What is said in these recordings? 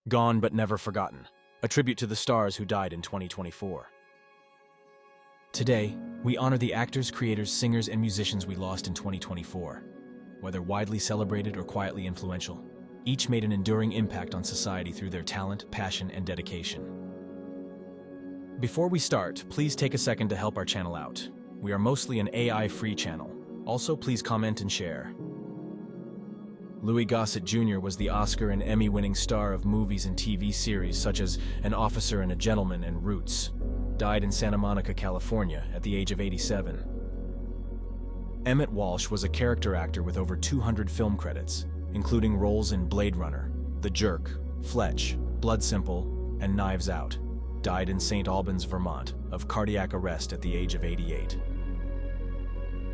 Gone but never forgotten, a tribute to the stars who died in 2024. Today, we honor the actors, creators, singers, and musicians we lost in 2024. Whether widely celebrated or quietly influential, each made an enduring impact on society through their talent, passion, and dedication. Before we start, please take a second to help our channel out. We are mostly an AI-free channel. Also, please comment and share. Louis Gossett Jr. was the Oscar and Emmy-winning star of movies and TV series such as An Officer and a Gentleman and Roots. Died in Santa Monica, California, at the age of 87. Emmett Walsh was a character actor with over 200 film credits, including roles in Blade Runner, The Jerk, Fletch, Blood Simple, and Knives Out. Died in St. Albans, Vermont, of cardiac arrest at the age of 88.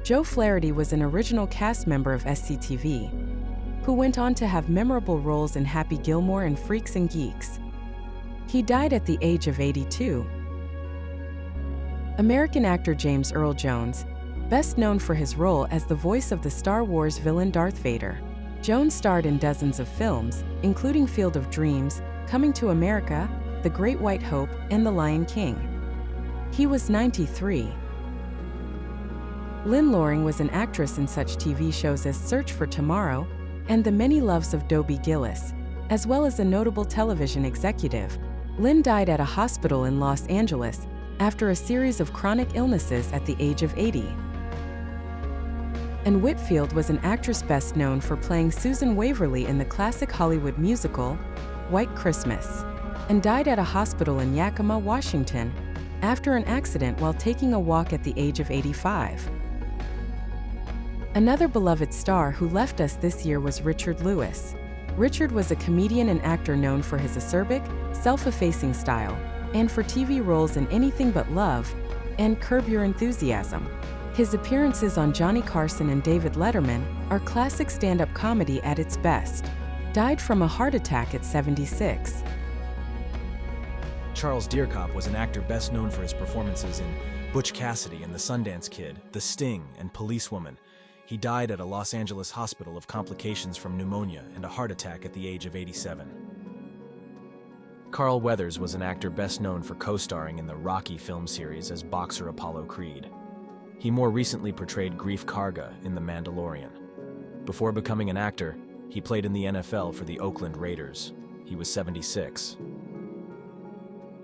Joe Flaherty was an original cast member of SCTV, who went on to have memorable roles in Happy Gilmore and Freaks and Geeks. He died at the age of 82. American actor James Earl Jones, best known for his role as the voice of the Star Wars villain Darth Vader. Jones starred in dozens of films, including Field of Dreams, Coming to America, The Great White Hope, and The Lion King. He was 93. Lynn Loring was an actress in such TV shows as Search for Tomorrow and The Many Loves of Dobie Gillis, as well as a notable television executive. Lynn died at a hospital in Los Angeles after a series of chronic illnesses at the age of 80. Anne Whitfield was an actress best known for playing Susan Waverly in the classic Hollywood musical, White Christmas, and died at a hospital in Yakima, Washington, after an accident while taking a walk at the age of 85. Another beloved star who left us this year was Richard Lewis. Richard was a comedian and actor known for his acerbic, self-effacing style, and for TV roles in Anything But Love and Curb Your Enthusiasm. His appearances on Johnny Carson and David Letterman are classic stand-up comedy at its best. Died from a heart attack at 76. Charles Deerkop was an actor best known for his performances in Butch Cassidy and the Sundance Kid, The Sting, and Policewoman. He died at a Los Angeles hospital of complications from pneumonia and a heart attack at the age of 87. Carl Weathers was an actor best known for co-starring in the Rocky film series as boxer Apollo Creed. He more recently portrayed Greef Karga in The Mandalorian. Before becoming an actor, he played in the NFL for the Oakland Raiders. He was 76.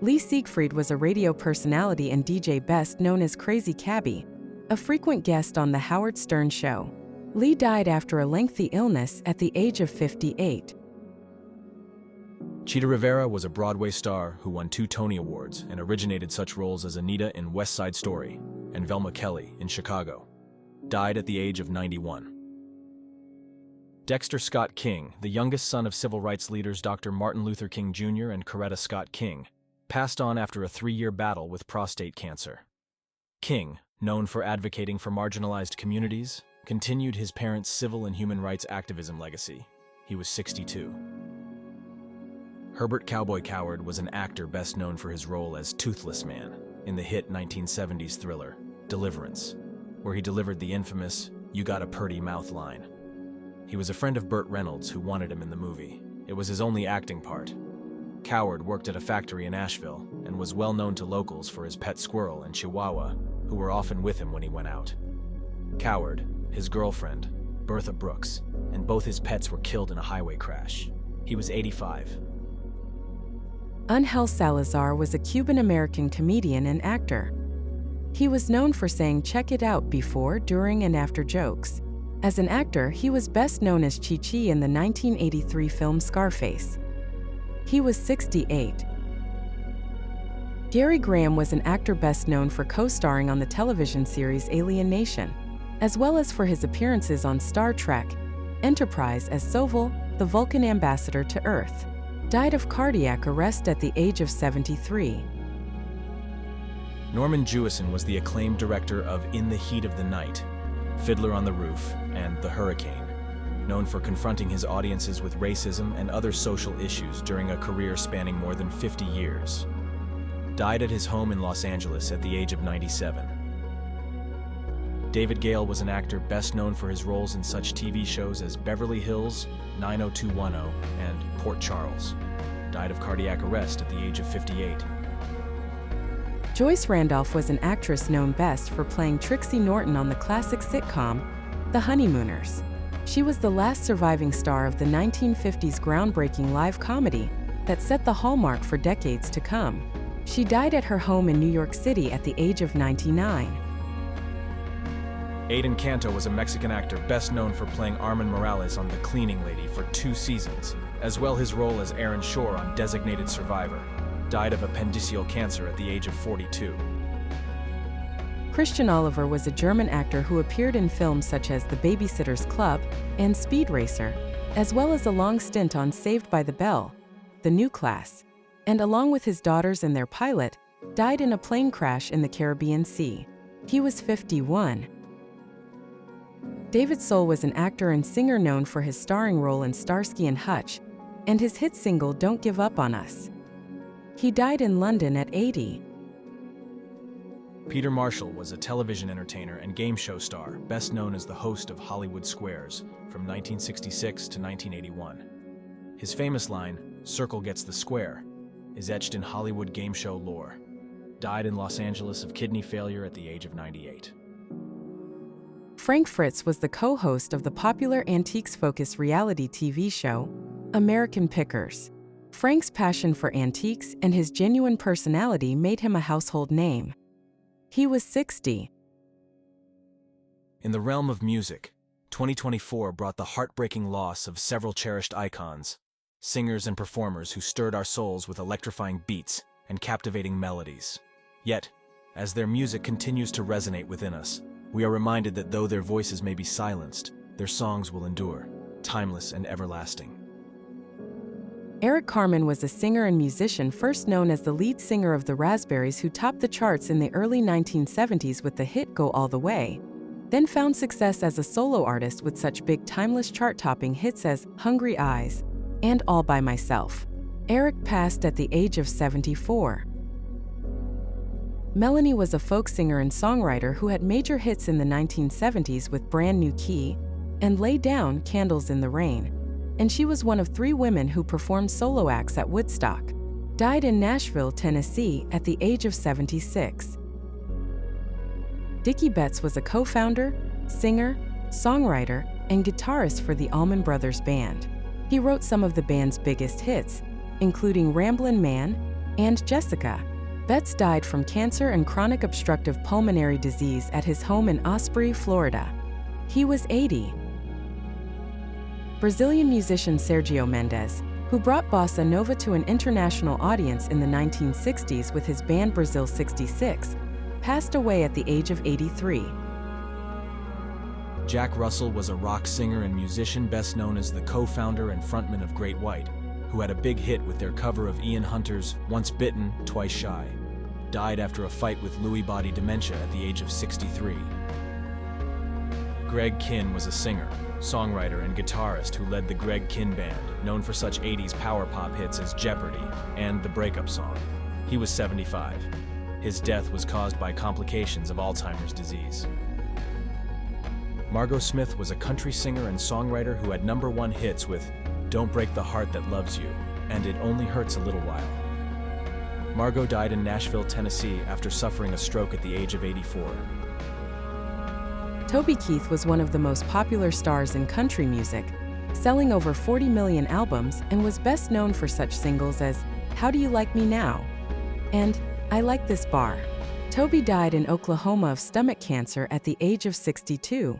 Lee Siegfried was a radio personality and DJ best known as Crazy Cabby, a frequent guest on The Howard Stern Show. Lee died after a lengthy illness at the age of 58. Chita Rivera was a Broadway star who won 2 Tony Awards and originated such roles as Anita in West Side Story and Velma Kelly in Chicago. Died at the age of 91. Dexter Scott King, the youngest son of civil rights leaders Dr. Martin Luther King Jr. and Coretta Scott King, passed on after a 3-year battle with prostate cancer. King, known for advocating for marginalized communities, continued his parents' civil and human rights activism legacy. He was 62. Herbert Cowboy Coward was an actor best known for his role as Toothless Man in the hit 1970s thriller, Deliverance, where he delivered the infamous, "You got a purty mouth" line. He was a friend of Burt Reynolds who wanted him in the movie. It was his only acting part. Coward worked at a factory in Asheville and was well known to locals for his pet squirrel and chihuahua, who were often with him when he went out. Coward, his girlfriend, Bertha Brooks, and both his pets were killed in a highway crash. He was 85. Ángel Salazar was a Cuban-American comedian and actor. He was known for saying "check it out" before, during, and after jokes. As an actor, he was best known as Chi-Chi in the 1983 film Scarface. He was 68. Gary Graham was an actor best known for co-starring on the television series Alien Nation, as well as for his appearances on Star Trek Enterprise as Sovol, the Vulcan ambassador to Earth. Died of cardiac arrest at the age of 73. Norman Jewison was the acclaimed director of In the Heat of the Night, Fiddler on the Roof, and The Hurricane, known for confronting his audiences with racism and other social issues during a career spanning more than 50 years. Died at his home in Los Angeles at the age of 97. David Gale was an actor best known for his roles in such TV shows as Beverly Hills, 90210, and Port Charles. died of cardiac arrest at the age of 58. Joyce Randolph was an actress known best for playing Trixie Norton on the classic sitcom, The Honeymooners. She was the last surviving star of the 1950s groundbreaking live comedy that set the hallmark for decades to come. She died at her home in New York City at the age of 99. Aiden Canto was a Mexican actor best known for playing Armin Morales on The Cleaning Lady for 2 seasons, as well his role as Aaron Shore on Designated Survivor. Died of appendiceal cancer at the age of 42. Christian Oliver was a German actor who appeared in films such as The Babysitter's Club and Speed Racer, as well as a long stint on Saved by the Bell, The New Class, and along with his daughters and their pilot, died in a plane crash in the Caribbean Sea. He was 51. David Soul was an actor and singer known for his starring role in Starsky and Hutch and his hit single Don't Give Up on Us. He died in London at 80. Peter Marshall was a television entertainer and game show star, best known as the host of Hollywood Squares from 1966 to 1981. His famous line, "Circle gets the square," is etched in Hollywood game show lore. Died in Los Angeles of kidney failure at the age of 98. Frank Fritz was the co-host of the popular antiques-focused reality TV show, American Pickers. Frank's passion for antiques and his genuine personality made him a household name. He was 60. In the realm of music, 2024 brought the heartbreaking loss of several cherished icons, singers and performers who stirred our souls with electrifying beats and captivating melodies. Yet, as their music continues to resonate within us, we are reminded that though their voices may be silenced, their songs will endure, timeless and everlasting. Eric Carmen was a singer and musician first known as the lead singer of the Raspberries, who topped the charts in the early 1970s with the hit Go All the Way, then found success as a solo artist with such big timeless chart-topping hits as Hungry Eyes and All by Myself. Eric passed at the age of 74. Melanie was a folk singer and songwriter who had major hits in the 1970s with Brand New Key and Lay Down, Candles in the Rain, and she was one of 3 women who performed solo acts at Woodstock. Died in Nashville, Tennessee at the age of 76. Dickie Betts was a co-founder, singer, songwriter, and guitarist for the Allman Brothers Band. He wrote some of the band's biggest hits, including Ramblin' Man and Jessica. Betts died from cancer and chronic obstructive pulmonary disease at his home in Osprey, Florida. He was 80. Brazilian musician Sergio Mendes, who brought bossa nova to an international audience in the 1960s with his band Brazil 66, passed away at the age of 83. Jack Russell was a rock singer and musician best known as the co-founder and frontman of Great White, who had a big hit with their cover of Ian Hunter's Once Bitten, Twice Shy. Died after a fight with Lewy body dementia at the age of 63. Greg Kihn was a singer, songwriter, and guitarist who led the Greg Kihn Band, known for such 80s power pop hits as Jeopardy and The Breakup Song. He was 75. His death was caused by complications of Alzheimer's disease. Margot Smith was a country singer and songwriter who had #1 hits with Don't Break the Heart That Loves You and It Only Hurts a Little While. Margot died in Nashville, Tennessee after suffering a stroke at the age of 84. Toby Keith was one of the most popular stars in country music, selling over 40 million albums, and was best known for such singles as How Do You Like Me Now and I Like This Bar. Toby died in Oklahoma of stomach cancer at the age of 62.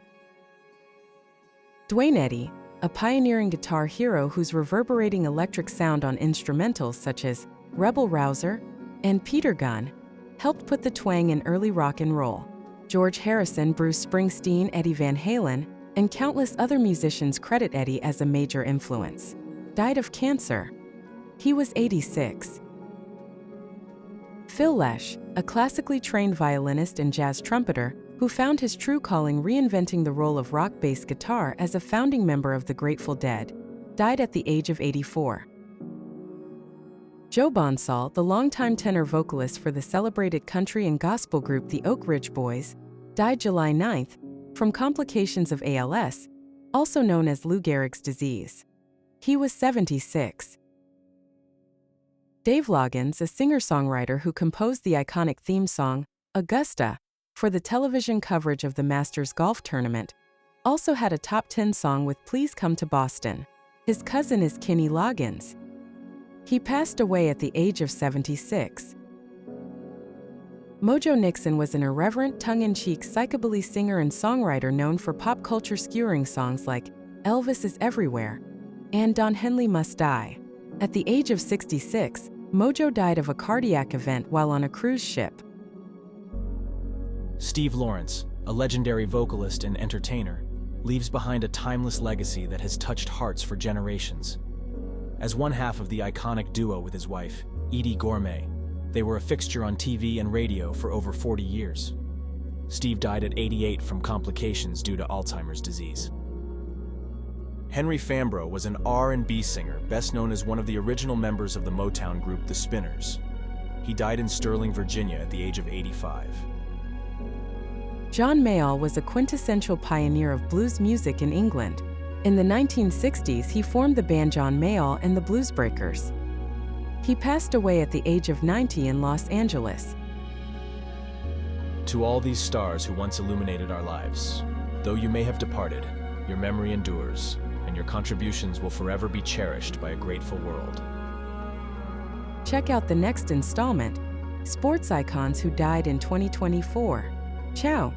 Dwayne Eddy, a pioneering guitar hero whose reverberating electric sound on instrumentals such as Rebel Rouser and Peter Gunn helped put the twang in early rock and roll. George Harrison, Bruce Springsteen, Eddie Van Halen, and countless other musicians credit Eddie as a major influence. Died of cancer. He was 86. Phil Lesh, a classically trained violinist and jazz trumpeter who found his true calling reinventing the role of rock bass guitar as a founding member of the Grateful Dead, died at the age of 84. Joe Bonsall, the longtime tenor vocalist for the celebrated country and gospel group the Oak Ridge Boys, died July 9th from complications of ALS, also known as Lou Gehrig's disease. He was 76. Dave Loggins, a singer-songwriter who composed the iconic theme song, Augusta, for the television coverage of the Masters golf tournament, also had a top 10 song with Please Come to Boston. His cousin is Kenny Loggins. He passed away at the age of 76. Mojo Nixon was an irreverent, tongue-in-cheek psychobilly singer and songwriter known for pop culture skewering songs like Elvis is Everywhere and Don Henley Must Die. At the age of 66, Mojo died of a cardiac event while on a cruise ship. Steve Lawrence, a legendary vocalist and entertainer, leaves behind a timeless legacy that has touched hearts for generations. As one half of the iconic duo with his wife, Edie Gourmet, they were a fixture on TV and radio for over 40 years. Steve died at 88 from complications due to Alzheimer's disease. Henry Fambrough was an R&B singer, best known as one of the original members of the Motown group The Spinners. He died in Sterling, Virginia at the age of 85. John Mayall was a quintessential pioneer of blues music in England. In the 1960s, he formed the band John Mayall and the Bluesbreakers. He passed away at the age of 90 in Los Angeles. To all these stars who once illuminated our lives, though you may have departed, your memory endures, and your contributions will forever be cherished by a grateful world. Check out the next installment, Sports Icons Who Died in 2024. Ciao!